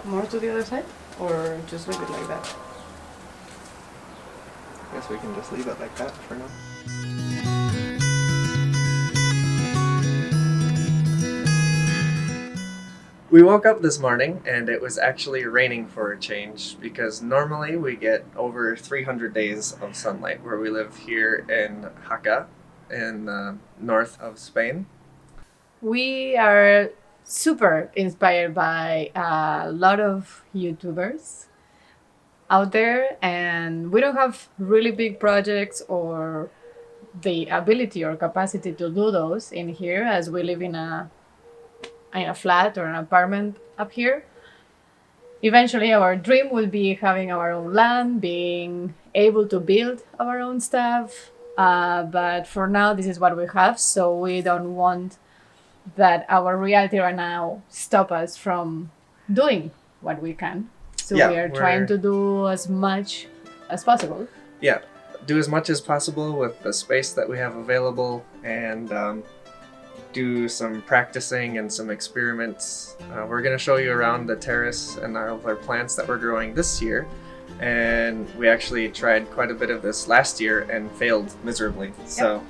more to the other side, or just leave it like that? I guess we can just leave it like that for now. We woke up this morning and it was actually raining for a change, because normally we get over 300 days of sunlight where we live here in Jaca in the north of Spain. We are super inspired by a lot of YouTubers out there, and we don't have really big projects or the ability or capacity to do those in here, as we live in a flat or an apartment up here. Eventually, our dream will be having our own land, being able to build our own stuff. But for now, this is what we have, so we don't want that our reality right now stop us from doing what we can. So Yeah, we are trying to do as much as possible. Yeah, do as much as possible with the space that we have available, and do some practicing and some experiments. We're going to show you around the terrace and all of our plants that we're growing this year. And we actually tried quite a bit of this last year and failed miserably. So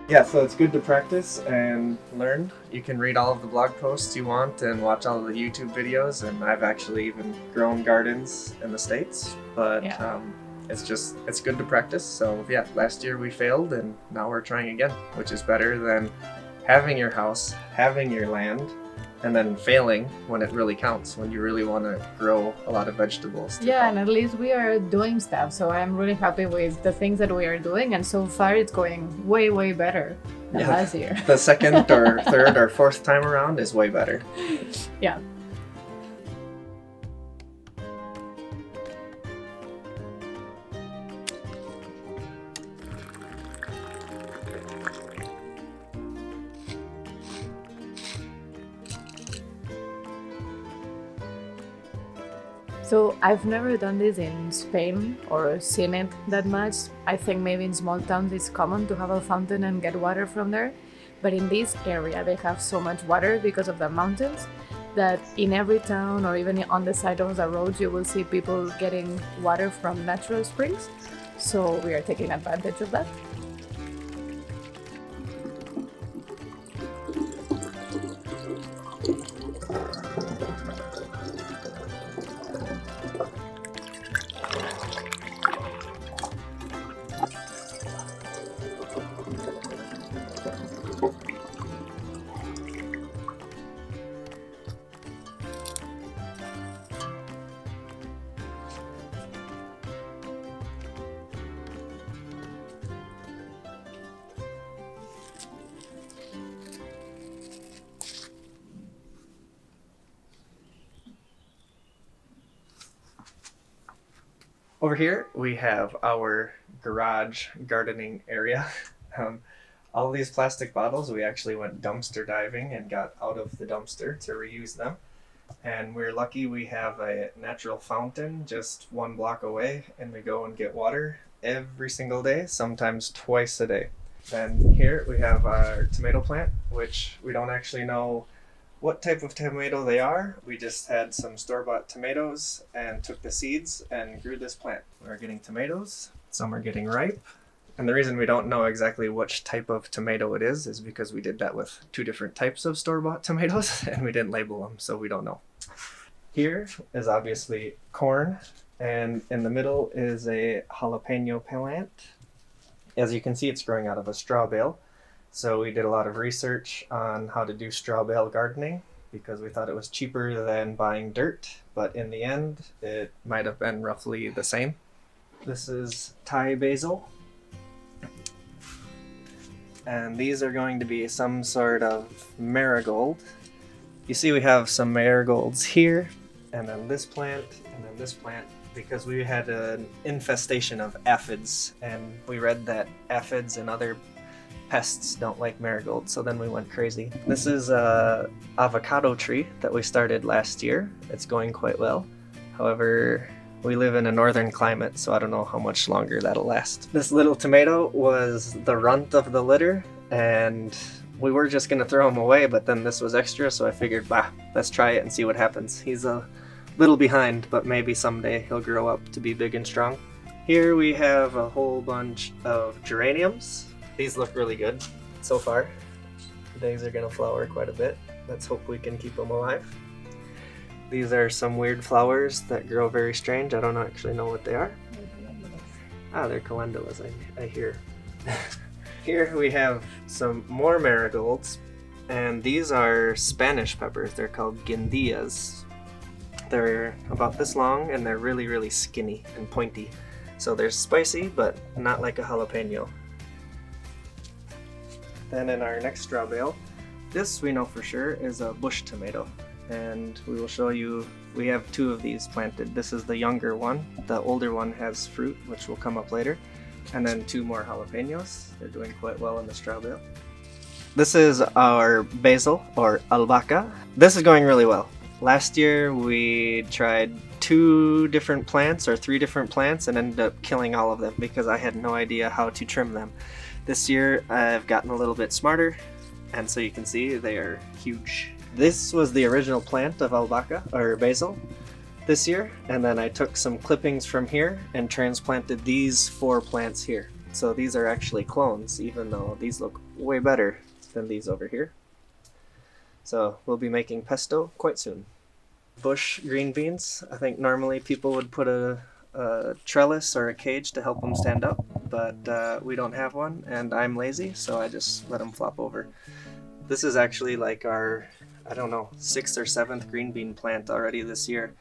yeah, so it's good to practice and learn. You can read all of the blog posts you want and watch all of the YouTube videos. And I've actually even grown gardens in the States, but it's good to practice. So yeah, last year we failed and now we're trying again, which is better than having your house, having your land, and then failing when it really counts, when you really want to grow a lot of vegetables. Yeah, and at least we are doing stuff. So I'm really happy with the things that we are doing. And so far it's going way, way better than last year. The second or third or fourth time around is way better. Yeah. So I've never done this in Spain or seen it that much. I think maybe in small towns it's common to have a fountain and get water from there. But in this area they have so much water because of the mountains that in every town or even on the side of the roads you will see people getting water from natural springs. So we are taking advantage of that. Over here we have our garage gardening area. All these plastic bottles, we actually went dumpster diving and got out of the dumpster to reuse them. And we're lucky we have a natural fountain just 1 block away, and we go and get water every single day, sometimes twice a day. Then here we have our tomato plant, which we don't actually know what type of tomato they are. We just had some store-bought tomatoes and took the seeds and grew this plant. We're getting tomatoes, some are getting ripe. And the reason we don't know exactly which type of tomato it is because we did that with 2 different types of store-bought tomatoes and we didn't label them, so we don't know. Here is obviously corn, and in the middle is a jalapeno plant. As you can see, it's growing out of a straw bale. So we did a lot of research on how to do straw bale gardening because we thought it was cheaper than buying dirt, but in the end, it might have been roughly the same. This is Thai basil. And these are going to be some sort of marigold. You see we have some marigolds here, and then this plant, and then this plant, because we had an infestation of aphids, and we read that aphids and other pests don't like marigolds, so then we went crazy. This is a avocado tree that we started last year. It's going quite well. However, we live in a northern climate, so I don't know how much longer that'll last. This little tomato was the runt of the litter, and we were just gonna throw him away, but then this was extra, so I figured, let's try it and see what happens. He's a Little behind, but maybe someday he'll grow up to be big and strong. Here we have a whole bunch of geraniums. These look really good so far. These are gonna flower quite a bit. Let's hope we can keep them alive. These are some weird flowers that grow very strange. I don't actually know what they are. Ah, they're calendulas, I hear. Here we have some more marigolds, and these are Spanish peppers. They're called guindillas. They're about this long, and they're really, really skinny and pointy. So they're spicy, but not like a jalapeno. Then in our next straw bale, this we know for sure is a bush tomato. And we will show you, we have two of these planted. This is the younger one. The older one has fruit, which will come up later. And then two more jalapenos. They're doing quite well in the straw bale. This is our basil, or albahaca. This is going really well. Last year we tried 2 different plants or 3 different plants and ended up killing all of them because I had no idea how to trim them. This year I've gotten a little bit smarter, and so you can see they are huge. This was the original plant of albahaca, or basil, this year, and then I took some clippings from here and transplanted these 4 plants here. So these are actually clones, even though these look way better than these over here. So we'll be making pesto quite soon. Bush green beans, I think normally people would put a trellis or a cage to help them stand up, but we don't have one, and I'm lazy, so I just let them flop over. This is actually like our, I don't know, 6th or 7th green bean plant already this year.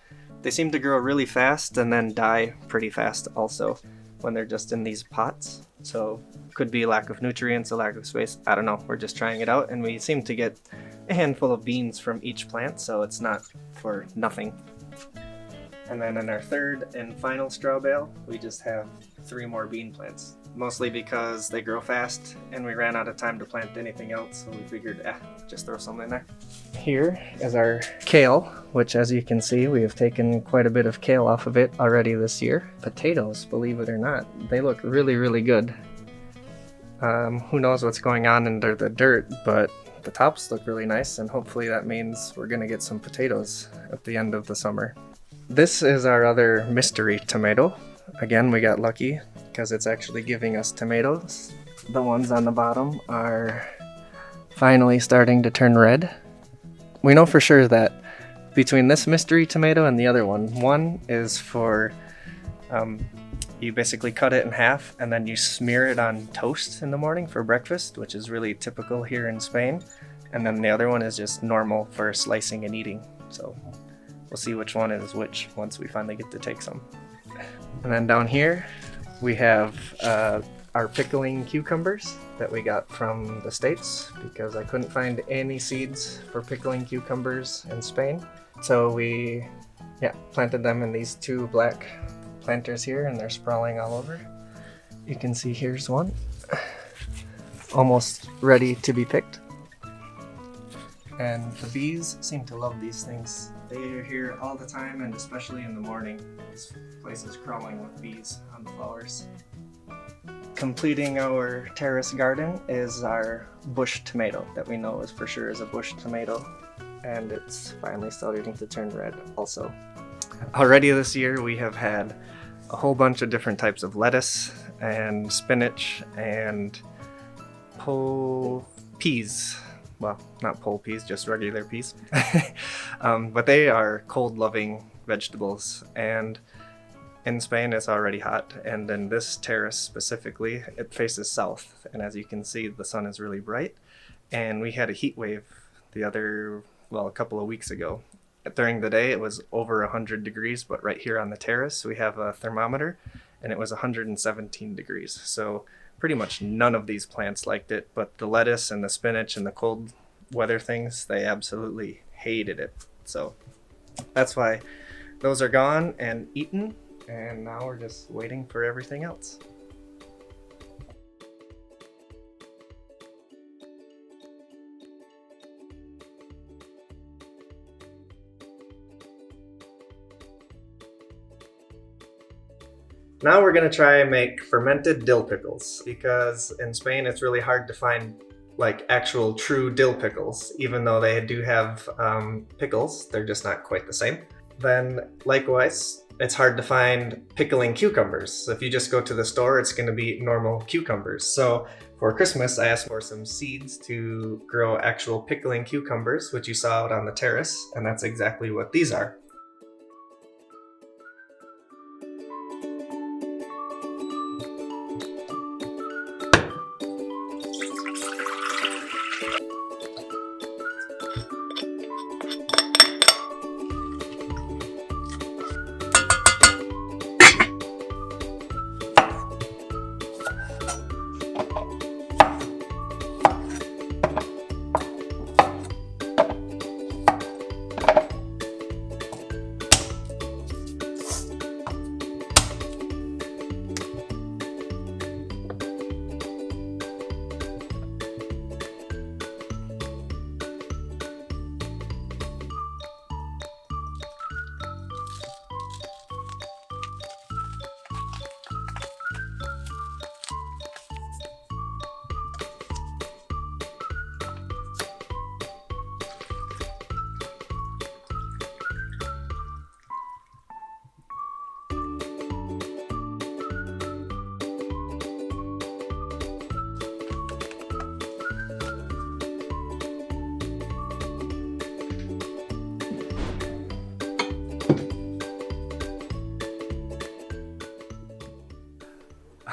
They seem to grow really fast and then die pretty fast also when they're just in these pots. So could be lack of nutrients, a lack of space, I don't know. We're just trying it out, and we seem to get a handful of beans from each plant, so it's not for nothing. And then in our third and final straw bale, we just have 3 more bean plants. Mostly because they grow fast and we ran out of time to plant anything else, so we figured, just throw some in there. Here is our kale, which as you can see, we have taken quite a bit of kale off of it already this year. Potatoes, believe it or not, they look really, really good. Who knows what's going on under the dirt, but the tops look really nice, and hopefully that means we're gonna get some potatoes at the end of the summer. This is our other mystery tomato. Again, we got lucky because it's actually giving us tomatoes. The ones on the bottom are finally starting to turn red. We know for sure that between this mystery tomato and the other one is for, you basically cut it in half and then you smear it on toast in the morning for breakfast, which is really typical here in Spain. And then the other one is just normal for slicing and eating. So we'll see which one is which once we finally get to take some. And then down here we have our pickling cucumbers that we got from the States because I couldn't find any seeds for pickling cucumbers in Spain. So we planted them in these 2 black planters here, and they're sprawling all over. You can see here's one almost ready to be picked. And the bees seem to love these things. They are here all the time, and especially in the morning. This place is crawling with bees on the flowers. Completing our terrace garden is our bush tomato that we know is for sure is a bush tomato, and it's finally starting to turn red also. Already this year we have had a whole bunch of different types of lettuce and spinach and peas. Well, not pole peas, just regular peas. But they are cold-loving vegetables, and in Spain it's already hot, and in this terrace specifically, it faces south, and as you can see, the sun is really bright, and we had a heat wave a couple of weeks ago. During the day, it was over 100 degrees, but right here on the terrace, we have a thermometer, and it was 117 degrees. So pretty much none of these plants liked it, but the lettuce and the spinach and the cold weather things, they absolutely hated it. So that's why those are gone and eaten, and now we're just waiting for everything else. Now we're going to try and make fermented dill pickles, because in Spain it's really hard to find like actual true dill pickles. Even though they do have pickles, they're just not quite the same. then likewise, it's hard to find pickling cucumbers. So if you just go to the store, it's going to be normal cucumbers. So for Christmas, I asked for some seeds to grow actual pickling cucumbers, which you saw out on the terrace, and that's exactly what these are.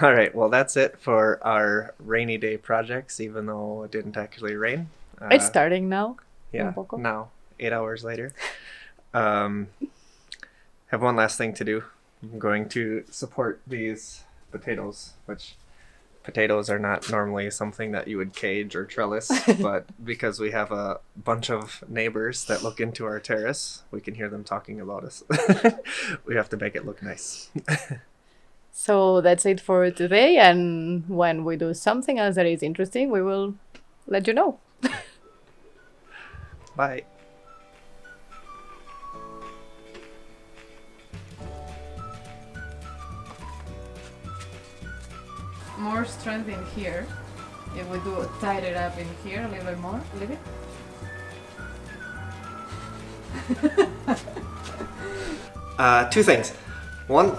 All right, well, that's it for our rainy day projects, even though it didn't actually rain. It's starting now. Yeah, now, 8 hours later. Have one last thing to do. I'm going to support these potatoes, which potatoes are not normally something that you would cage or trellis, but because we have a bunch of neighbors that look into our terrace, we can hear them talking about us. We have to make it look nice. So that's it for today, and when we do something else that is interesting, we will let you know. Bye. More strength in here. If we do tight it up in here a little bit more, leave it. Two things. One,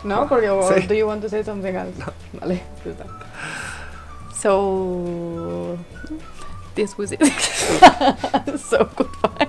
No, porque do you want to say something else? No. Vale, just that. So this was it. So goodbye.